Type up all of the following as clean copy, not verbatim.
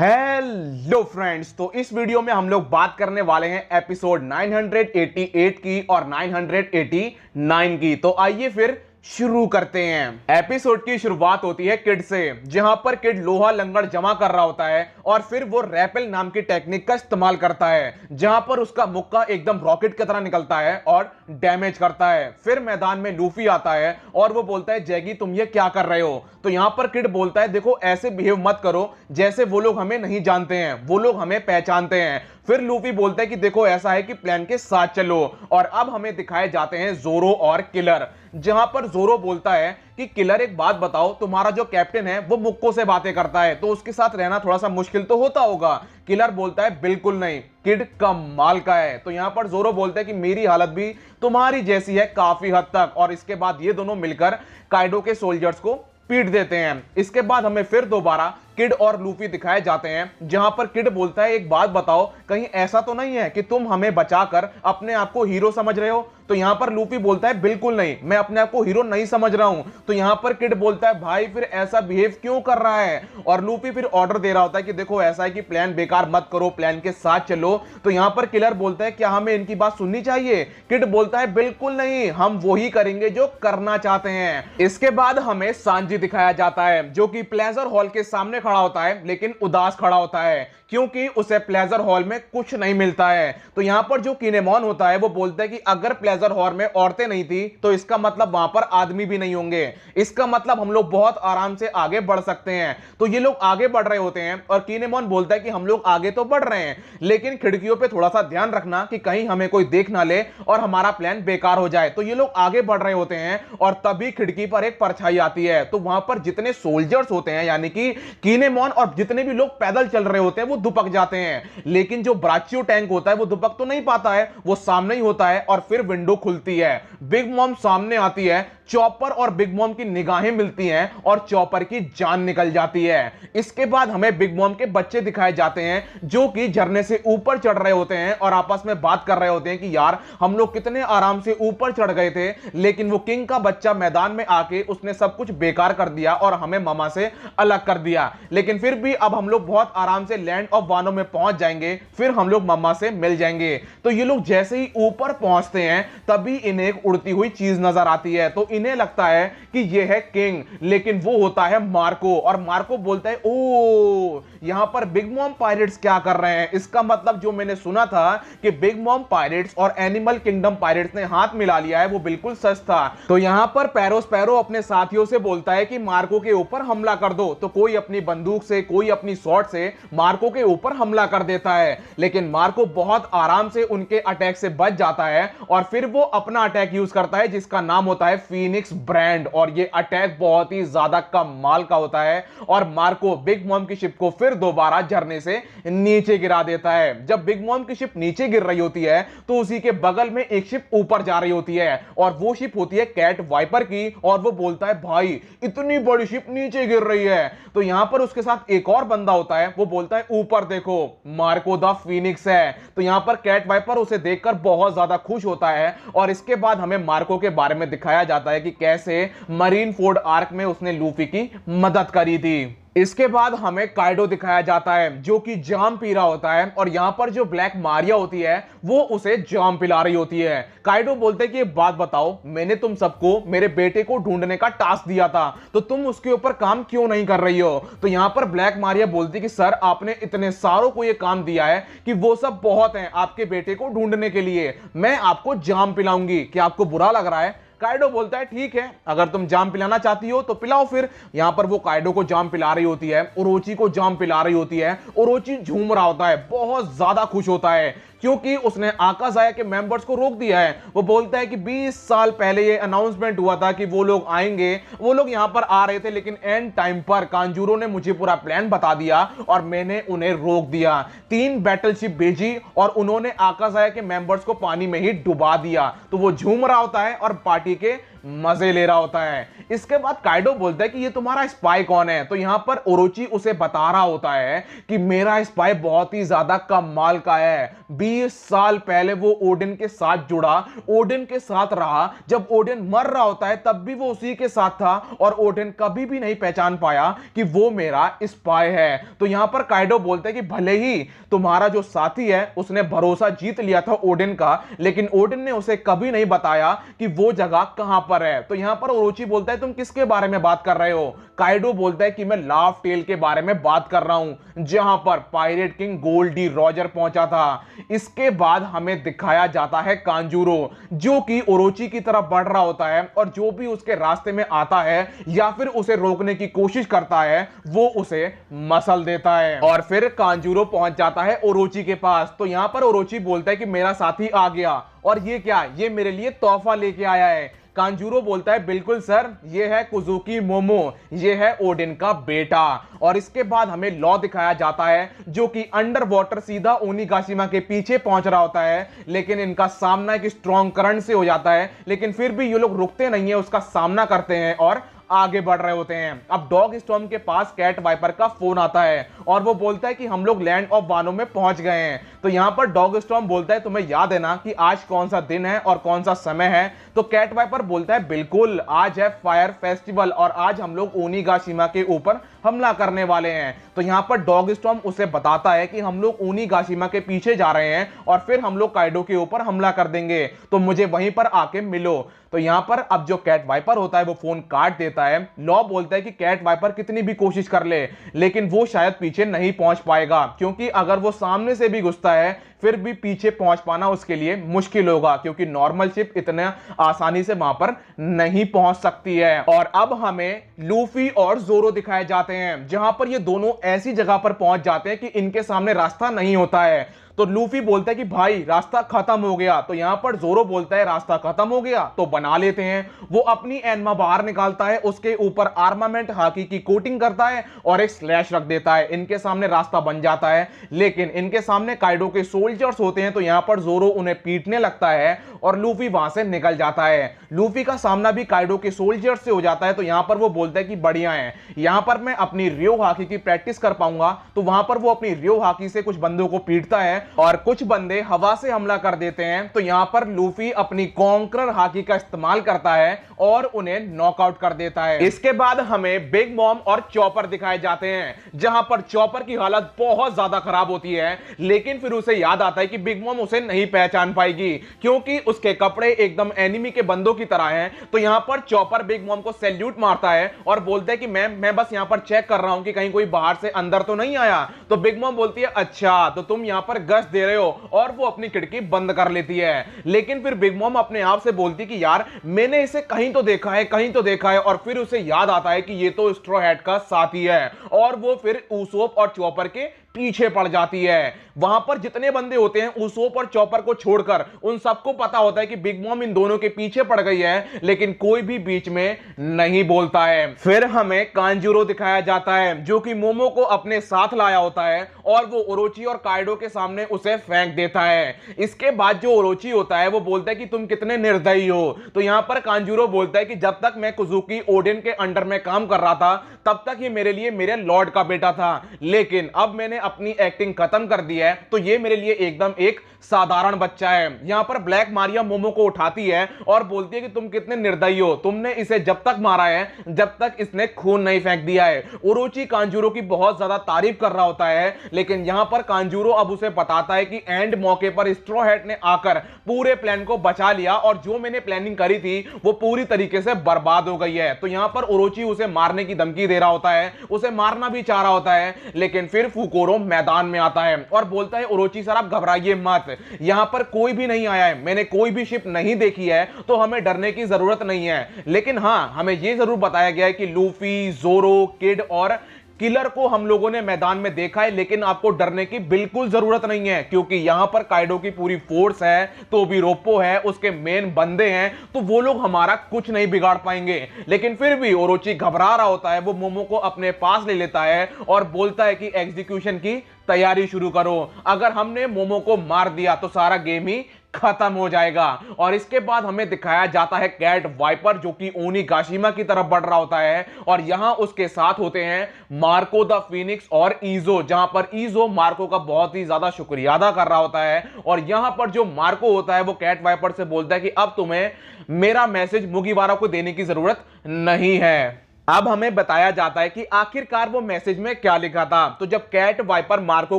Hello friends, तो इस video में हम लोग बात करने वाले हैं एपिसोड 988 की और 989 की। तो आइए फिर शुरू करते हैं। एपिसोड की शुरुआत होती है किड से, जहां पर किड लोहा लंगड़ जमा कर रहा होता है और फिर वो रैपल नाम की टेक्निक का इस्तेमाल करता है, जहां पर उसका मुक्का एकदम रॉकेट की तरह निकलता है और डैमेज करता है। फिर मैदान में लूफी आता है और वो बोलता है, जैगी तुम ये क्या कर रहे हो? तो यहां पर किड बोलता है, देखो ऐसे बिहेव मत करो जैसे वो लोग हमें नहीं जानते हैं, वो लोग हमें पहचानते हैं। फिर लूफी बोलता है कि देखो ऐसा है कि प्लान के साथ चलो। और अब हमें दिखाए जाते हैं जोरो और किलर, जहां पर जोरो बोलता है कि किलर एक बात बताओ, तुम्हारा जो कैप्टन है वो मुक्को से बातें करता है, तो उसके साथ रहना थोड़ा सा मुश्किल तो होता होगा। किलर बोलता है बिल्कुल नहीं, किड कमाल का है। तो यहां पर जोरो बोलता है कि मेरी हालत भी तुम्हारी जैसी है काफी हद तक। और इसके बाद ये दोनों मिलकर काइडो के सोल्जर्स को पीट देते हैं। इसके बाद हमें फिर दोबारा किड और लूफी दिखाए जाते हैं, जहां पर किड बोलता है, एक बात बताओ, कहीं ऐसा तो नहीं है कि तुम हमें बचाकर अपने आप को हीरो समझ रहे हो? तो यहां पर लूफी बोलता है बिल्कुल नहीं, मैं अपने आप को हीरो नहीं समझ रहा हूं। तो यहां पर किड बोलता है, भाई फिर ऐसा बिहेव क्यों कर रहा है? और लूफी फिर ऑर्डर दे रहा होता है कि देखो ऐसा है कि प्लान बेकार मत करो, प्लान के साथ चलो। तो यहां पर किलर बोलता है, क्या हमें इनकी बात सुननी चाहिए? किड बोलता है बिल्कुल नहीं, हम वही करेंगे जो करना चाहते हैं। इसके बाद हमें सांजी दिखाया जाता है, जो कि प्लेजर हॉल के सामने खड़ा होता है, लेकिन उदास खड़ा होता है क्योंकि उसे प्लेजर हॉल में कुछ नहीं मिलता है। तो यहां पर जो किनेमॉन होता है वो बोलता है कि अगर प्लेजर हॉल में औरतें नहीं थी तो इसका मतलब वहां पर आदमी भी नहीं होंगे, इसका मतलब हम लोग बहुत आराम से आगे बढ़ सकते हैं। तो ये लोग आगे बढ़ रहे होते हैं और किनेमॉन बोलता है कि हम लोग आगे तो बढ़ रहे हैं, लेकिन खिड़कियों पर थोड़ा सा ध्यान रखना कि कहीं हमें कोई देख ना ले और हमारा प्लान बेकार हो जाए। तो ये लोग आगे बढ़ रहे होते हैं और तभी खिड़की पर एक परछाई आती है। तो वहां पर जितने सोल्जर्स होते हैं, यानी कि किनेमॉन और जितने भी लोग पैदल चल रहे होते हैं, वो दुपक जाते हैं। लेकिन जो ब्राचियो टैंक होता है वो दुपक तो नहीं पाता है, वो सामने ही होता है। और फिर विंडो खुलती है, बिग मॉम सामने आती है, चॉपर और बिग मॉम की निगाहें मिलती हैं और चॉपर की जान निकल जाती है। इसके बाद हमें बिग मॉम के बच्चे दिखाए जाते हैं, जो कि झरने से ऊपर चढ़ रहे होते हैं और आपस में बात कर रहे होते हैं कि यार हम लोग कितने आराम से ऊपर चढ़ गए थे, लेकिन वो किंग का बच्चा मैदान में आके उसने सब कुछ बेकार कर दिया और हमें मामा से अलग कर दिया। लेकिन फिर भी अब हम लोग बहुत आराम से लैंड ऑफ वानो में पहुंच जाएंगे, फिर हम लोग मम्मा से मिल जाएंगे। तो ये लोग जैसे ही ऊपर पहुंचते हैं तभी इन्हें एक उड़ती हुई चीज नजर आती है। तो इन्हें लगता है कि ये है किंग, लेकिन वो होता है मार्को। और मार्को बोलता है, ओ यहां पर बिग मॉम पायरेट्स क्या कर रहे हैं? इसका मतलब जो मैंने सुना था कि बिग मॉम पायरेट्स और एनिमल किंगडम पायरेट्स ने हाथ मिला लिया है, वो बिल्कुल सच था। तो यहां पर पैरो अपने साथियों से बोलता है कि मार्को के ऊपर हमला कर दो। तो कोई अपनी बंदूक से, कोई अपनी शॉट से मार्को के ऊपर हमला कर देता है, लेकिन मार्को बहुत आराम से उनके अटैक से बच जाता है और फिर वो अपना अटैक यूज करता है, जिसका नाम होता है फीनिक्स ब्रांड। और ये अटैक बहुत ही ज्यादा कमाल का होता है और मार्को बिग मॉम की शिप को फिर दोबारा झरने से नीचे गिरा देता है। जब बिग मॉम की शिप नीचे गिर रही होती है तो उसी के बगल में एक शिप ऊपर जा रही होती है और वो शिप होती है कैट वाइपर की। और वो बोलता है, भाई इतनी बड़ी शिप नीचे गिर रही है। तो यहां पर उसके साथ एक और बंदा होता है, वो बोलता है, ऊपर देखो मार्को द फीनिक्स है। तो यहां पर कैट वाइपर उसे देखकर बहुत ज्यादा खुश होता है। और इसके बाद हमें मार्को के बारे में दिखाया जाता है कि कैसे मरीन फोर्ड आर्क में उसने लूफी की मदद करी थी। इसके बाद हमें काइडो दिखाया जाता है, जो कि जाम पी रहा होता है और यहां पर जो ब्लैक मारिया होती है वो उसे जाम पिला रही होती है। काइडो बोलते हैं कि एक बात बताओ, मैंने तुम सबको मेरे बेटे को ढूंढने का टास्क दिया था, तो तुम उसके ऊपर काम क्यों नहीं कर रही हो? तो यहां पर ब्लैक मारिया बोलती कि सर आपने इतने सारों को यह काम दिया है कि वो सब बहुत हैं आपके बेटे को ढूंढने के लिए, मैं आपको जाम पिलाऊंगी, क्या आपको बुरा लग रहा है? काइडो बोलता है, ठीक है, अगर तुम जाम पिलाना चाहती हो तो पिलाओ फिर। यहां पर वो काइडो को जाम पिला रही होती है, ओरोची को जाम पिला रही होती है। ओरोची झूम रहा होता है, बहुत ज्यादा खुश होता है क्योंकि उसने आकाजाया के मेंबर्स को रोक दिया है। वो बोलता है कि 20 साल पहले ये अनाउंसमेंट हुआ था कि वो लोग आएंगे, वो लोग यहां पर आ रहे थे, लेकिन एंड टाइम पर कांजूरो ने मुझे पूरा प्लान बता दिया और मैंने उन्हें रोक दिया। 3 बैटलशिप भेजी और उन्होंने आकाजाया के मेंबर्स को पानी में ही डुबा दिया। तो वो झूम रहा होता है और पार्टी के मजे ले रहा होता है। इसके बाद काइडो बोलता है कि ये तुम्हारा स्पाई कौन है। तो यहां पर ओरोची उसे बता रहा होता है कि मेरा स्पाई बहुत ही ज्यादा कमाल का है। 20 साल पहले वो ओडिन के साथ जुड़ा, ओडिन के साथ रहा, जब ओडिन मर रहा होता है तब भी वो उसी के साथ था और ओडिन कभी भी नहीं पहचान पाया कि वो मेरा स्पाई है। तो यहां पर काइडो बोलता है कि भले ही तुम्हारा जो साथी है उसने भरोसा जीत लिया था ओडिन का, लेकिन ओडिन ने उसे कभी नहीं बताया कि वो जगह कहां पर है। तो यहां पर ओरोची बोलता है तुम किसके बारे में बात कर रहे हो। काइडो बोलता है कि मैं लाव टेल के बारे में बात कर रहा हूं, जहां पर pirate king gold D Roger पहुंचा था। इसके बाद हमें दिखाया जाता है कांजूरो, जो कि ओरोची की तरफ बढ़ रहा होता है और जो भी उसके रास्ते में आता है या फिर उसे रोकने की कोशिश करता है वो उसे मसल देता है और फिर कांजूरो पहुंच जाता है ओरोची के पास। तो यहां पर ओरोची बोलता है कि मेरा साथी आ गया और ये क्या, ये मेरे लिए तोहफा लेके आया है। कांजूरो बोलता है बिल्कुल सर, ये है कुजुकी मोमो, ये है ओडिन का बेटा। और इसके बाद हमें लॉ दिखाया जाता है जो कि अंडर वाटर सीधा ओनिगाशिमा के पीछे पहुंच रहा होता है, लेकिन इनका सामना एक स्ट्रॉन्ग करंट से हो जाता है, लेकिन फिर भी ये लोग रुकते नहीं है, उसका सामना करते हैं और आगे बढ़ रहे होते हैं। अब डॉग स्टॉर्म के पास कैट वाइपर का फोन आता है और वो बोलता है कि हम लोग लैंड ऑफ वानो में पहुंच गए हैं। तो यहां पर डॉग स्टॉर्म बोलता है तुम्हें याद है ना कि आज कौन सा दिन है और कौन सा समय है। तो कैट वाइपर बोलता है बिल्कुल, आज है फायर फेस्टिवल और आज हम लोग ओनिगाशिमा के ऊपर हमला करने वाले हैं। तो यहां पर डॉग स्टॉर्म उसे बताता है कि हम लोग ओनिगाशिमा के पीछे जा रहे हैं और फिर हम लोग काइडो के ऊपर हमला कर देंगे, तो मुझे वहीं पर आके मिलो। तो यहां पर अब जो कैट वाइपर होता है वो फोन काट देता है। लॉ बोलता है कि कैट वाइपर कितनी भी कोशिश कर ले लेकिन वो शायद पीछे नहीं पहुंच पाएगा, क्योंकि अगर वो सामने से भी घुसता है फिर भी पीछे पहुंच पाना उसके लिए मुश्किल होगा, क्योंकि नॉर्मल शिप इतने आसानी से वहां पर नहीं पहुंच सकती है। और अब हमें लूफी और जोरो दिखाए जाते हैं, जहां पर ये दोनों ऐसी जगह पर पहुंच जाते हैं कि इनके सामने रास्ता नहीं होता है। तो लूफी बोलता है कि भाई रास्ता खत्म हो गया। तो यहां पर जोरो बोलता है रास्ता खत्म हो गया तो बना लेते हैं। वो अपनी एनमा बाहर निकालता है, उसके ऊपर आर्मामेंट हाकी की कोटिंग करता है और एक स्लैश रख देता है। इनके सामने रास्ता बन जाता है, लेकिन इनके सामने काइडो के सोल्जर्स होते हैं। तो यहां पर जोरो उन्हें पीटने लगता है और लूफी वहां से निकल जाता है। लूफी का सामना भी काइडो के सोल्जर्स से हो जाता है। तो यहां पर वो बोलता है कि बढ़िया है, यहां पर मैं अपनी रियो हाकी की प्रैक्टिस कर पाऊंगा। तो वहां पर वो अपनी रियो हाकी से कुछ बंदों को पीटता है और कुछ बंदे हवा से हमला कर देते हैं। तो यहां पर लूफी अपनी कॉन्करर हाकी का इस्तेमाल करता है और उन्हें नॉकआउट कर देता है। इसके बाद हमें बिग मॉम और चॉपर दिखाए जाते हैं, जहां पर चॉपर की हालत बहुत ज्यादा खराब होती है, लेकिन फिर उसे याद आता है कि बिग मॉम उसे नहीं पहचान पाएगी क्योंकि उसके कपड़े एकदम एनिमी के बंदों की तरह हैं। तो यहां पर चॉपर बिग मॉम को सैल्यूट मारता है और बोलता है कि मैं बस यहां पर चेक कर रहा हूं कि कहीं कोई बाहर से अंदर तो नहीं आया। तो बिग मॉम बोलती है अच्छा तो तुम यहां पर गश्त दे रहे हो, और वो अपनी खिड़की बंद कर लेती है। लेकिन फिर बिग मॉम अपने आप से बोलती कि यार मैंने इसे कहीं तो देखा है, कहीं तो देखा है। और फिर उसे याद आता है कि ये तो स्ट्रॉ हैट का साथी है और वो फिर उसोप और चॉपर के पीछे पड़ जाती है। वहां पर जितने बंदे होते हैं उसोप और चॉपर को छोड़कर उन सबको पता होता है कि बिग मॉम इन दोनों के पीछे पड़ गई है, लेकिन कोई भी बीच में नहीं बोलता है। फिर हमें कांजूरो दिखाया जाता है जो कि मोमो को अपने साथ लाया होता है और वो ओरोची और काइडो के सामने उसे फेंक देता है। इसके बाद जो ओरोची होता है वो बोलता है कि तुम कितने निर्दयी हो। तो यहां पर कांजूरो बोलता है कि जब तक मैं कुजुकी ओडिन के अंडर में काम कर रहा था तब तक ये मेरे लिए मेरे लॉर्ड का बेटा था, लेकिन अब मैंने अपनी एक्टिंग खत्म कर दी है तो ये मेरे लिए एकदम एक साधारण बच्चा है। यहां पर ब्लैक मारिया मोमो को उठाती है और बोलती है कि तुम कितने निर्दयी हो, तुमने इसे जब तक मारा है जब तक इसने खून नहीं फेंक दिया है। ओरोची कांजूरो की बहुत ज्यादा तारीफ कर रहा होता है, लेकिन यहां पर कांजूरो अब उसे बताता है कि एंड मौके पर स्ट्रॉ हैट ने आकर पूरे प्लान को बचा लिया और जो मैंने प्लानिंग करी थी वो पूरी तरीके से बर्बाद हो गई है। तो यहां पर ओरोची उसे मारने की धमकी दे रहा होता है, उसे मारना भी चाह रहा होता है, लेकिन फिर फुकोरो मैदान में आता है और बोलता है ओरोची सर आप घबराइए मत, यहां पर कोई भी नहीं आया है, मैंने कोई भी शिप नहीं देखी है तो हमें डरने की जरूरत नहीं है। लेकिन हां हमें यह जरूर बताया गया है कि लूफी, जोरो, किड और किलर को हम लोगों ने मैदान में देखा है, लेकिन आपको डरने की बिल्कुल जरूरत नहीं है क्योंकि यहां पर काइडो की पूरी फोर्स है, तो भी रोप्पो है, उसके मेन बंदे हैं, तो वो लोग हमारा कुछ नहीं बिगाड़ पाएंगे। लेकिन फिर भी ओरोची घबरा रहा होता है, वो मोमो को अपने पास ले लेता है और बोलता है कि एग्जीक्यूशन की तैयारी शुरू करो, अगर हमने मोमो को मार दिया तो सारा गेम ही खत्म हो जाएगा। और इसके बाद हमें दिखाया जाता है कैट वाइपर जो कि ओनिगाशिमा की तरफ बढ़ रहा होता है और यहां उसके साथ होते हैं मार्को द फीनिक्स और ईजो, जहां पर ईजो मार्को का बहुत ही ज्यादा शुक्रिया अदा कर रहा होता है। और यहां पर जो मार्को होता है वो कैट वाइपर से बोलता है कि अब तुम्हें मेरा मैसेज मुगिवारा को देने की जरूरत नहीं है। अब हमें बताया जाता है कि आखिरकार वो मैसेज में क्या लिखा था। तो जब कैट वाइपर मार्को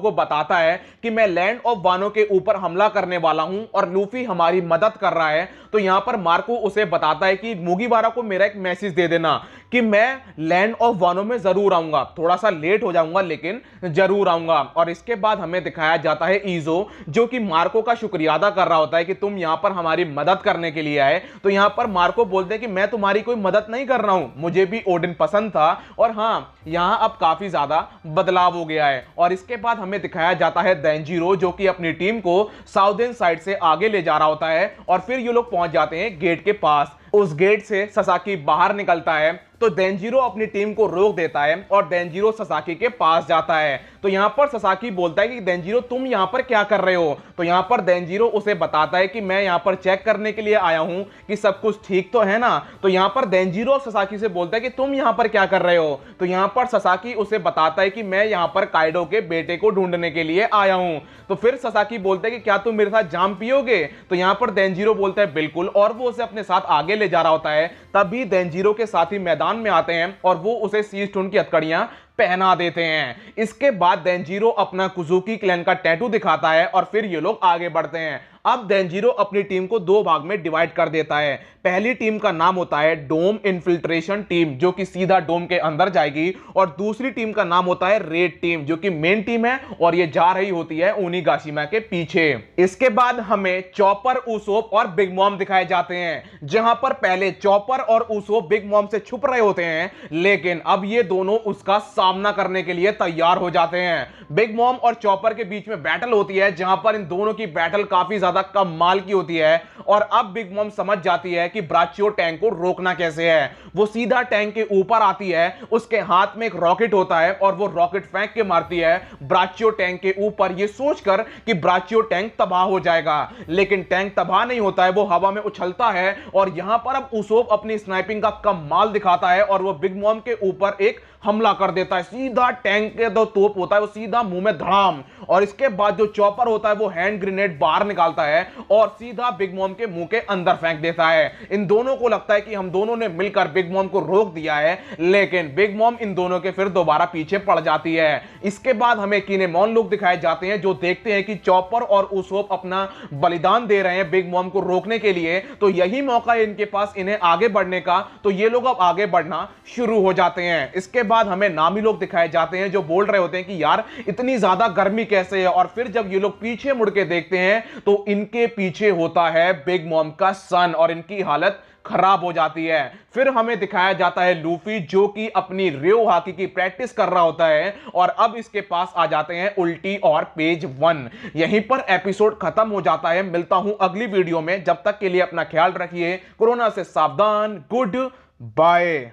को बताता है कि मैं लैंड ऑफ वानो के ऊपर हमला करने वाला हूं और लूफी हमारी मदद कर रहा है, तो यहां पर मार्को उसे बताता है कि मुगिवारा को मेरा एक मैसेज दे देना कि मैं लैंड ऑफ वानो में जरूर आऊंगा, थोड़ा सा लेट हो जाऊंगा लेकिन जरूर आऊंगा। और इसके बाद हमें दिखाया जाता है ईजो जो कि मार्को का शुक्रिया अदा कर रहा होता है कि तुम यहां पर हमारी मदद करने के लिए आए। तो यहां पर मार्को बोलते हैं कि मैं तुम्हारी कोई मदद नहीं कर रहा हूं, मुझे भी ओडिन पसंद था और हां यहां अब काफी ज्यादा बदलाव हो गया है। और इसके बाद हमें दिखाया जाता है देंजिरो जो कि अपनी टीम को साउदर्न साइड से आगे ले जा रहा होता है और फिर ये लोग पहुंच जाते हैं गेट के पास। उस गेट से ससाकी बाहर निकलता है तो देंजिरो अपनी टीम को रोक देता है और देंजिरो ससाकी के पास जाता है। तो यहां पर ससाकी बोलता है कि देंजिरो तुम यहां पर क्या कर रहे हो। तो यहां पर देंजिरो उसे बताता है कि मैं यहां पर चेक करने के लिए आया हूं कि सब कुछ ठीक तो है ना। तो यहां पर देंजिरो ससाकी से बोलता है कि तुम यहां पर क्या कर रहे हो। तो यहां पर ससाकी उसे बताता है कि मैं यहां पर काइडो के बेटे को ढूंढने के लिए आया हूं। तो फिर ससाकी बोलता है कि क्या तुम मेरे साथ जाम पियोगे। तो यहां पर देंजिरो बोलता है बिल्कुल, और वो उसे अपने साथ आगे ले जा रहा होता है। तभी देंजिरो के साथी मैदान में आते हैं और वो उसे सीज स्टोन की हथकड़ियां पहना देते हैं। इसके बाद देंजिरो अपना कुजुकी क्लैन का टैटू दिखाता है और फिर ये लोग आगे बढ़ते हैं। अब देंजिरो अपनी टीम को दो भाग में डिवाइड कर देता है। पहली टीम का नाम होता है डोम इन्फिल्ट्रेशन टीम जो कि सीधा डोम के अंदर जाएगी और दूसरी टीम का नाम होता है रेड टीम जो कि मेन टीम है और ये जा रही होती है ओनिगाशिमा के पीछे। इसके बाद हमें चॉपर, उसोप और बिग मॉम दिखाए जाते हैं, जहां पर पहले चॉपर और उसोप बिग मॉम से छुप रहे होते हैं लेकिन अब ये दोनों उसका सामना करने के लिए तैयार हो जाते हैं। बिग मॉम और चॉपर के बीच में बैटल होती है जहां पर इन दोनों की बैटल काफी ज्यादा कमाल की होती है और अब बिग मॉम समझ जाती है कि ब्राचियो टैंक को रोकना कैसे है। वो सीधा टैंक के ऊपर आती है, उसके हाथ में एक रॉकेट होता है और वो रॉकेट फेंक के मारती है ब्राचियो टैंक के ऊपर, ये सोचकर कि ब्राचियो टैंक तबाह हो जाएगा। लेकिन टैंक तबाह नहीं होता है, वो हवा में उछलता है और यहां पर अब उसोप अपनी स्नाइपिंग का कमाल दिखाता है और वो बिग मॉम के ऊपर एक हमला कर देता है। सीधा टैंक के जो तोप होता है वो सीधा मुंह में धड़ाम, और इसके बाद जो चॉपर होता है वो हैंड ग्रेनेड बाहर निकालता है और सीधा बिग मॉम के मुंह के अंदर फेंक देता है। इन दोनों को लगता है कि हम दोनों ने मिलकर बिग मॉम को रोक दिया है, लेकिन बिग मॉम इन दोनों के फिर दोबारा पीछे पड़ जाती है। इसके बाद हमें किनेमॉन लोग दिखाए जाते हैं जो देखते हैं कि चॉपर और उसोप अपना बलिदान दे रहे हैं बिग मॉम को रोकने के लिए, तो यही मौका है इनके पास इन्हें आगे बढ़ने का। तो ये लोग अब आगे बढ़ना शुरू हो जाते हैं। इसके बाद हमें नामी लोग दिखाए जाते हैं जो बोल रहे होते हैं कि यार इतनी ज्यादा गर्मी कैसे है, और फिर जब ये लोग पीछे मुड़ के देखते हैं तो इनके पीछे होता है बिग मॉम का सन और इनकी हालत खराब हो जाती है। फिर हमें दिखाया जाता है लूफी जो कि अपनी रेव हाकी की प्रैक्टिस कर रहा होता है और अब इसके पास आ जाते हैं उल्टी और पेज 1। यहीं पर एपिसोड खत्म हो जाता है। मिलता हूं अगली वीडियो में, जब तक के लिए अपना ख्याल रखिए, कोरोना से सावधान, गुड बाय।